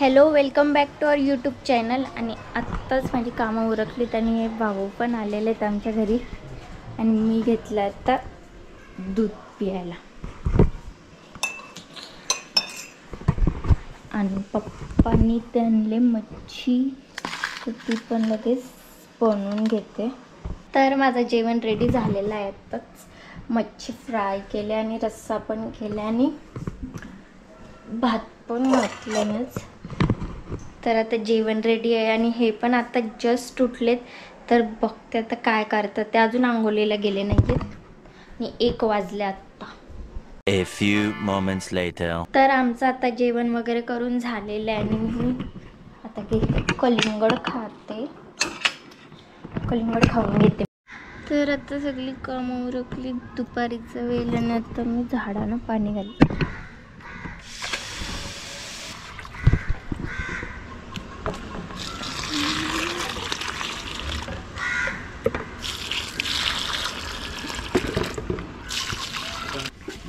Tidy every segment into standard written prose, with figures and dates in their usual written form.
Hello, welcome back to our YouTube channel. आणि आत्ताच माझी कामं उरकलीत आणि भाऊ पण आलेले आहेत आमच्या घरी. आणि मी घेतलं आता दूध पियायला. आणि पप्पांनी त्यांना मच्छी, तर ती पण लगेच बनवून घेते. तर माझं जेवण रेडी झालेलं आहे. आत्ताच मच्छी फ्राय केले आणि रस्सा पण केला आणि भात पण घातलेच. तर आता जेवण रेडी आहे आणि हे पण आता जस्ट उठलेत. तर बघते आता काय करतात ते. अजून अंघोळीला गेले नाहीत आणि 1 वाजले आत्ता. A few moments later. तर आमचं आता जेवण वगैरे करून झालेलं आहे आणि मी आता कलिंगड खाते. कलिंगड खाऊन घेते. तर आता सगळी कामं उरकली. दुपारीचा वेळ आणि आता मी झाडांना पाणी घालते.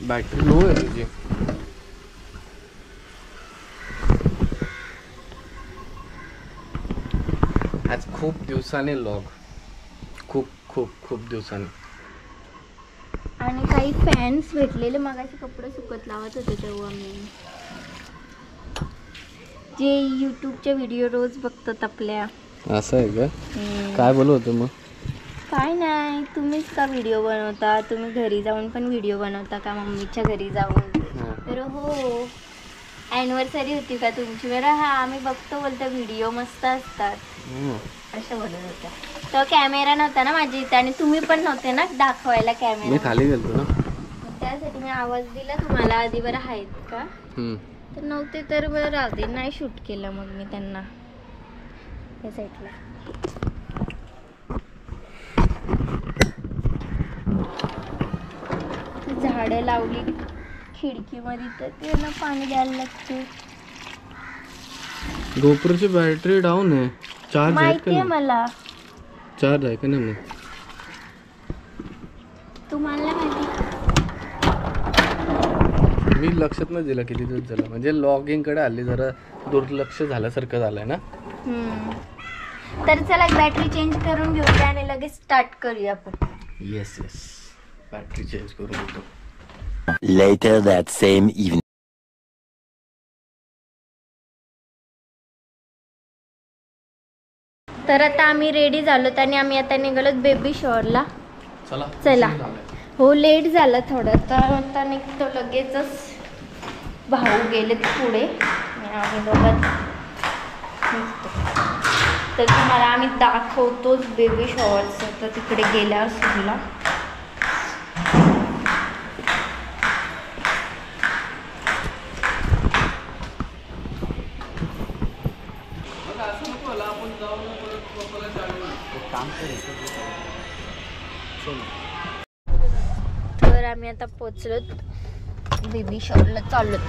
बॅटरी लो आहे तुझी. आज खूप दिवसाने लॉग, खूप खूप खूप दिवसाने. आणि काही फॅन्स भेटलेले. मगाशी कपडे सुकत लावत होते तेव्हा मी, जे यूट्यूबचे व्हिडिओ रोज बघतात आपल्या. असं आहे का? काय बोलू होतं मग? काय नाही, तुम्हीच का व्हिडिओ बनवता? तुम्ही घरी जाऊन पण व्हिडिओ बनवता का? मम्मीच्या घरी जाऊन? तर हो, ॲनिव्हर्सरी होती का तुमची? बरं हा, आम्ही बघतो बोलतो व्हिडिओ मस्त असतात असं बोलत होत्या. तो कॅमेरा नव्हता ना माझ्या इथे आणि तुम्ही पण नव्हते ना दाखवायला कॅमेरा. मी खाली गेलतो ना, त्यासाठी मी आवाज दिला तुम्हाला आधी. बरं आहेत का? तर नव्हते तर बरं आधी नाही शूट केलं मग मी त्यांना त्या साईडला. झाडं लावली खिडकीमध्ये तर त्यांना पाणी द्यायला लागते. गोप्रोची बॅटरी डाऊन आहे. चार्ज माहिती आहे मला. चार्ज आहे का नाही मग? तुम्हाला माहिती? मी लक्षात नाही दिलं किती दिवस झालं. म्हणजे लॉगिंग कडे आली जरा दुर्लक्ष झाल्यासारखं झालंय ना. तर चला बॅटरी चेंज करून घेऊया आणि लगेच स्टार्ट करूया आपण. येस येस, बॅटरी चेंज करून घेतो. Later that same evening. तर आता आम्ही रेडी झालोत आणि आम्ही आता निघालोत बेबी शॉवरला. चला. हो, लेट झालं थोडं. तर आता निघतो लगेचच. भाऊ गेलेत पुढे आणि आम्ही दोघं निघतो. तर तुम्हाला आम्ही दाखवतोच बेबी शॉवरचं. तर तिकडे गेल्यावर सुरूला तर आम्ही आता पोचलोत बेबी शॉवरला. चाललोत.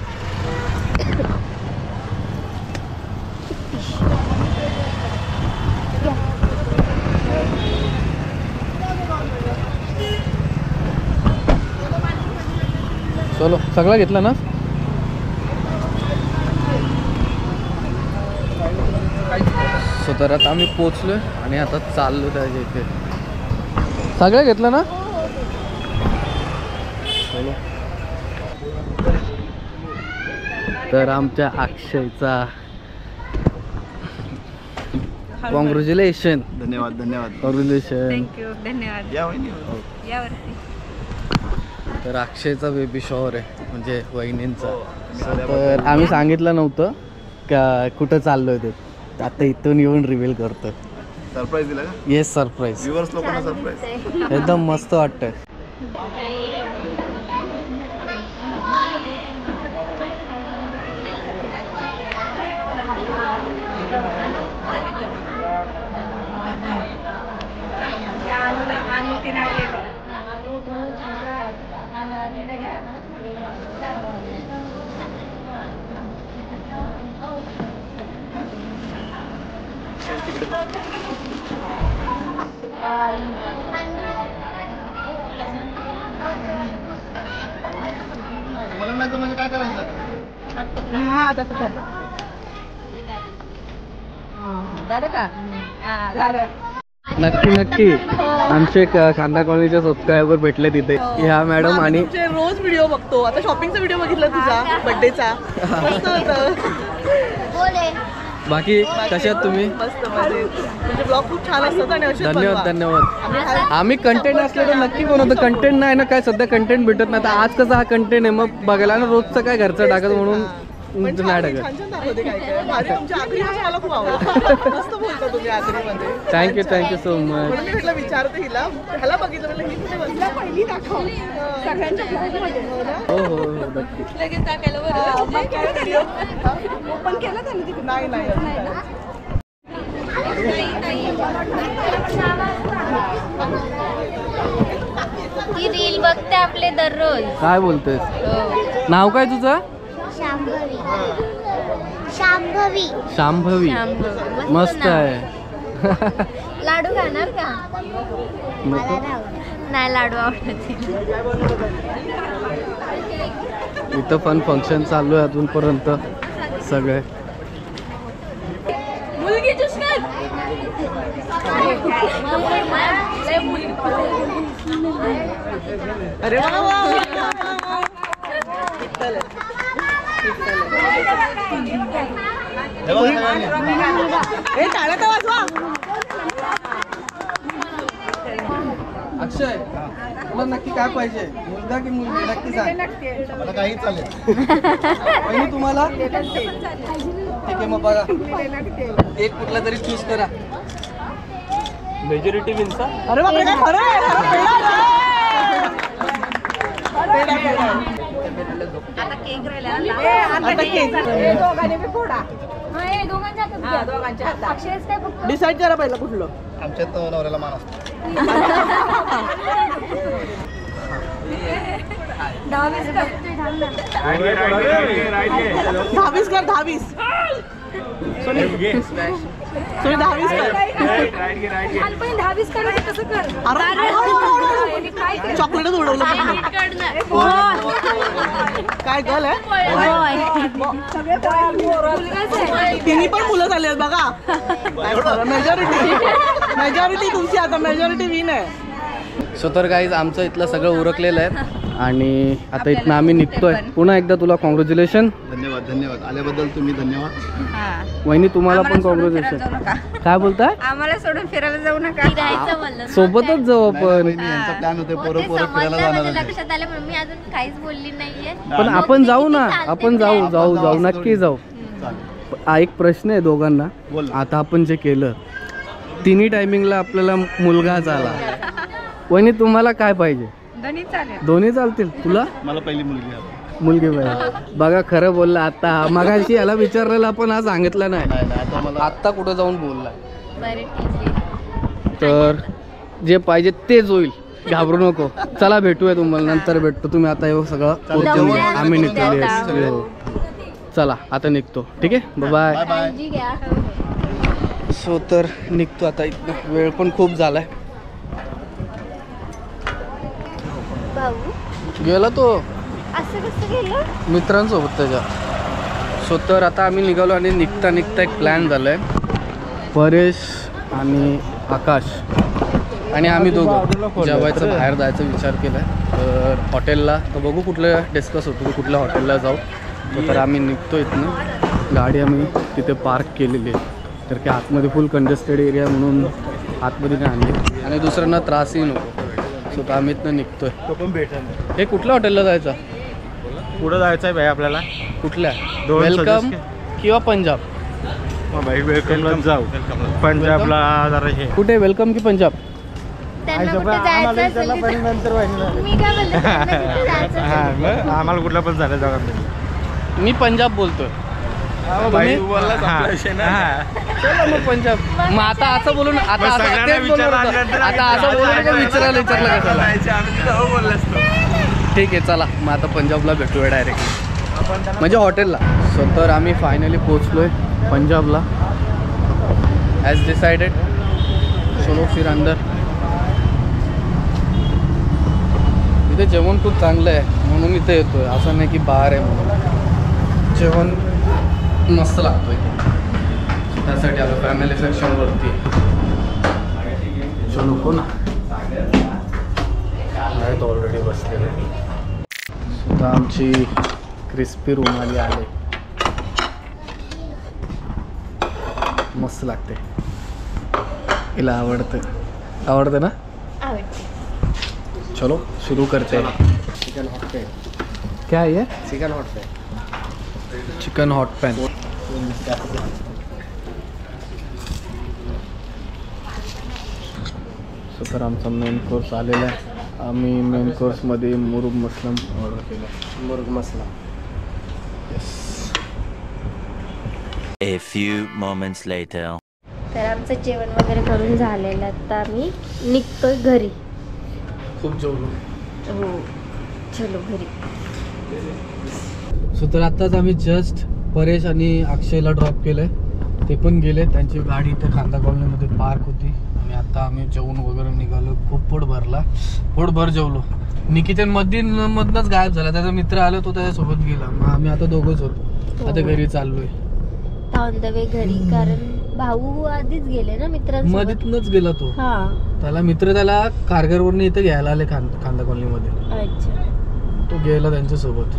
चलो, सगळं घेतलं ना. सो तर आता आम्ही पोचलोय आणि आता चाललो त्याच्या इथे. सगळं घेतलं ना. चलो. तर आमच्या अक्षयचा कॉंग्रॅच्युलेशन. धन्यवाद धन्यवाद. कॉंग्रॅच्युलेशन. थँक्यू, धन्यवाद. यावरती तर अक्षयचा बेबी शॉवर आहे, म्हणजे वहिनींचा. तर आम्ही सांगितलं नव्हतं का कुठं चाललोय ते. आता इथून येऊन रिव्हील करतो. सरप्राईज दिला का? Yes, surprise. व्ह्यूअर्स लोकांना सरप्राईज. एकदम मस्त वाटतंय. मला नाही तर म्हणजे काय करायचं? हा, तसं कर. नक्की नक्की आमचे खांदा कॉलनीचे सबस्क्रायबर भेटले तिथे ह्या मॅडम आणि तुमचे रोज व्हिडिओ बघतो. आता शॉपिंगचा व्हिडिओ बघितला तुझा बर्थडेचा, मस्त होतं. बाकी कशात तुम्ही? मस्त म्हणजे ब्लॉग खूप छान असतात आणि असे धन्यवाद धन्यवाद. आम्ही कंटेंट असले तर नक्की बनवतो. कंटेंट नाही ना, काय सध्या कंटेंट भेटत नाही. आता आज कसा हा कंटेंट आहे, मग बघायला ना रोजचं काय घरचं टाकत म्हणून नाही टाकत. छान छान दाखवते काय काय भारी. तुमच्या आगरी भाषा मला खूप आवडतं. मस्त बोलता तुम्ही आगरीमध्ये. Thank you so much. म्हणून मी म्हटलं विचारते हिला, ह्याला बघितलं म्हटलं ही कुठे बसली पहिली दाखव सगळ्यांच्या ब्लॉगमध्ये. हो हो हो नक्की. लगेच टाकायला बरं. ओपन केलं त्याने तिकडे? नाही नाही ती रील बघते आपले दररोज. काय बोलतेस? नाव काय तुझं? शांभवी. शांभवी. मस्त आहे. लाडू खाणार का? नको. नाही लाडू आवडत. इथं पण फंक्शन चालू आहे अजूनपर्यंत सगळे. मुलगी चुस्कर. अरे वा वा. हे टाळ्या का वाजवा. अक्षय तुला नक्की काय पाहिजे, मुलगा की मुलगी? नक्की सांग. मला काही चालेल. पहिली तुम्हाला ठीक आहे, मग बघा एक कुठला तरी चूज करा. मेजॉरिटी विनचा. अरे बापरे काय खरं आहे. आता केक राहिला. डिसाईड करा पहिलं कुठलं. आमच्यात नवऱ्याला मान असतो. दहावीस कर 10-20. सोनी 10-20 कर. चॉकलेटच उडवलं काय गल आहे. तिन्ही पण मुलं झाली आहेत बघा. मेजॉरिटी तुमची आता मेजॉरिटी विन आहे. सो तर गाईज आमचं इथलं सगळं उरकलेलं आहे आणि आता इथनं आम्ही निघतोय. पुन्हा एकदा तुला कॉंग्रॅच्युलेशन. धन्यवाद धन्यवाद. आल्याबद्दल तुम्ही धन्यवाद. वहिनी तुम्हाला पण कॉंग्रॅच्युलेशन. काय बोलताय? आम्हाला सोडून फिरायला जाऊ नका. फिरायचं म्हणलं ना. सोबतच जाऊ आपण. यांचा प्लॅन होते मग पोरं ते पोरं फिरायला समजलं, जाणार माझ्या आहे. लक्षात आलं म्हणून मी अजून काहीच बोलली नाहीये. पण आपण जाऊ ना, आपण जाऊ नक्की जाऊ. एक प्रश्न आहे दोघांना. बोल. आता आपण जे केलं तिन्ही टायमिंगला आपल्याला मुलगा झाला. वहिनी तुम्हाला काय पाहिजे? दोन्ही चालेल. दोन्ही चालतील. तुला मला पहिली मुलगी आहे. मुलगी पाहिजे. बघा खरं बोलला. आता मगाशी याला विचारलेलं आपण हा सांगितलं नाही. आता मला आत्ता कुठं जाऊन बोलला. बरं ठीक आहे. तर जे पाहिजे तेच होईल, घाबरू नको. चला भेटूया, तुम्हाला नंतर भेटतो. तुम्ही आता हे सगळं पोहोचून आम्ही निघतो. चला आता निघतो. ठीक आहे, बाय. काळजी घ्या. सो तर निघतो आता. इथं वेळ पण खूप झालाय. भाऊ गेला तो असं कसं गेलं? मित्रांसोबत त्याच्या. सो तर आता आम्ही निघालो आणि निघता निघता एक प्लॅन झालाय. परेश आणि आकाश आणि आम्ही दोघं जेवायचं बाहेर जायचा विचार केलाय. तर हॉटेलला तर बघू कुठलं डिस्कस होतो की कुठल्या हॉटेलला जाऊ. तर आम्ही निघतो इथनं. गाडी आम्ही तिथे पार्क केलेली आहे. तर की आतमध्ये फुल कंजेस्टेड एरिया म्हणून आतमध्ये नाही आणली आणि दुसऱ्यांना त्रासही नको. सो तर आम्ही इथनं निघतोय. तो पण भेटेल. हे कुठल्या हॉटेलला जायचं? पुढं जायचं आहे भाई आपल्याला. कुठल्या? दोन वेलकम suggest किंवा पंजाब? मग भाई वेलकमला जाऊ. पंजाबला जरा हे कुठे, वेलकम की पंजाब? त्यांना कुठे जायचं असेल तर- मी काय बोलले, त्यांना कुठे जायचं हां असेल मग आम्हाला कुठला पण झालं जागा. मी पंजाब बोलतोय. भाई चला मग पंजाब. मग आता असं बोलून आता मग असं सगळ्यांना तेच बोलणार होतं. विचारलं आता असं बोलू नका, विचारलं का चला. ठीक आहे चला मग आता पंजाबला भेटूया डायरेक्टली, म्हणजे हॉटेलला. सो तर आम्ही फायनली पोचलोय पंजाबला. ॲज डिसाइडेड चलो फिर अंदर. इथे जेवण खूप चांगलं आहे म्हणून इथे येतोय, असं नाही की बाहेर आहे म्हणून. जेवण मस्त लागतोय. त्यासाठी आलो फॅमिली सेक्शनवरती. चलो कोण आहेत ऑलरेडी बसलेले. सुद्धा आमची क्रिस्पी रुमाली आले. मस्त लागते. हिला आवडते ना. आवडते. चलो शुरू करते हैं. Chicken hot pan. क्या है ये? Chicken hot pan. Chicken hot pan. So तर आमचा मेन कोर्स आलेला आहे. आम्ही मेन कोर्समध्ये मुरुग मसलम ऑर्डर केला. मुर्ग मसाला. A few moments later. तर आमचं जेवण वगैरे करून झालेलं आहे. आता आम्ही निघतोय घरी. खूप जेवलो. हो चलो घरी. सो तर आत्ताच आम्ही जस्ट परेश आणि अक्षयला ड्रॉप केलंय. ते पण गेले. त्यांची गाडी इथे खांदा कॉलनीमध्ये पार्क होती आणि आता आम्ही जेवून वगैरे निघालो. खूप पोटभर जेवलो. निकितन मधनच गायब झाला. त्याचा मित्र आला तो त्याच्यासोबत गेला. मग आम्ही आता दोघंच होतो. आता घरी चाललोय ऑन द वे घरी. कारण भाऊ आधीच गेले ना मित्रांसोबत. मधीतनच गेला तो. त्याला मित्र त्याला कारगरवरून इथे घ्यायला आले खांदा कॉलनीमध्ये. अच्छा तो गेला त्यांच्यासोबत.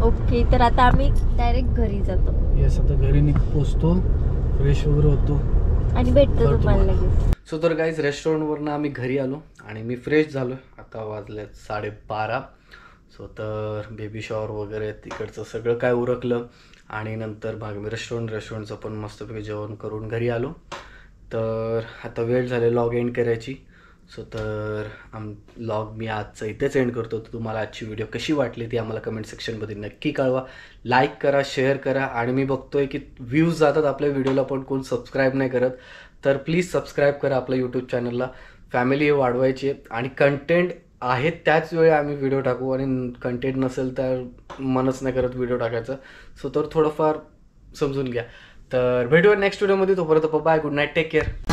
ओके. तर आता आम्ही डायरेक्ट घरी जातो. येस आता घरी पोचतो. फ्रेश वगैरे होतो आणि भेटतो तुम्हाला लगेच. सो तर गाईज रेस्टॉरंटवरनं आम्ही घरी आलो आणि मी फ्रेश झालो. आता वाजले 12:30. सो तर बेबी शॉवर वगैरे तिकडचं सगळं काय उरकलं आणि नंतर मग मी रेस्टॉरंटचं पण मस्तपैकी जेवण करून घरी आलो. तर आता वेळ झाली लॉग एंड करायची. सो तर लॉग मी आजचं इथेच एंड करतो. तर तुम्हाला आजची व्हिडिओ कशी वाटली ती आम्हाला कमेंट सेक्शनमध्ये नक्की कळवा. लाईक करा, शेअर करा. आणि मी बघतोय की व्ह्यूज जातात आपल्या व्हिडिओला पण कोण सबस्क्राईब नाही करत. तर प्लीज सबस्क्राईब करा आपल्या यूट्यूब चॅनलला. फॅमिली वाढवायची आहे आणि कंटेंट आहेत त्याच वेळी आम्ही व्हिडिओ टाकू आणि कंटेंट नसेल तर मनच नाही करत व्हिडिओ टाकायचं. सो तर थोडंफार समजून घ्या. तर भेटूया नेक्स्ट व्हिडिओमध्ये. तोपर्यंत bye. Good night. Take care.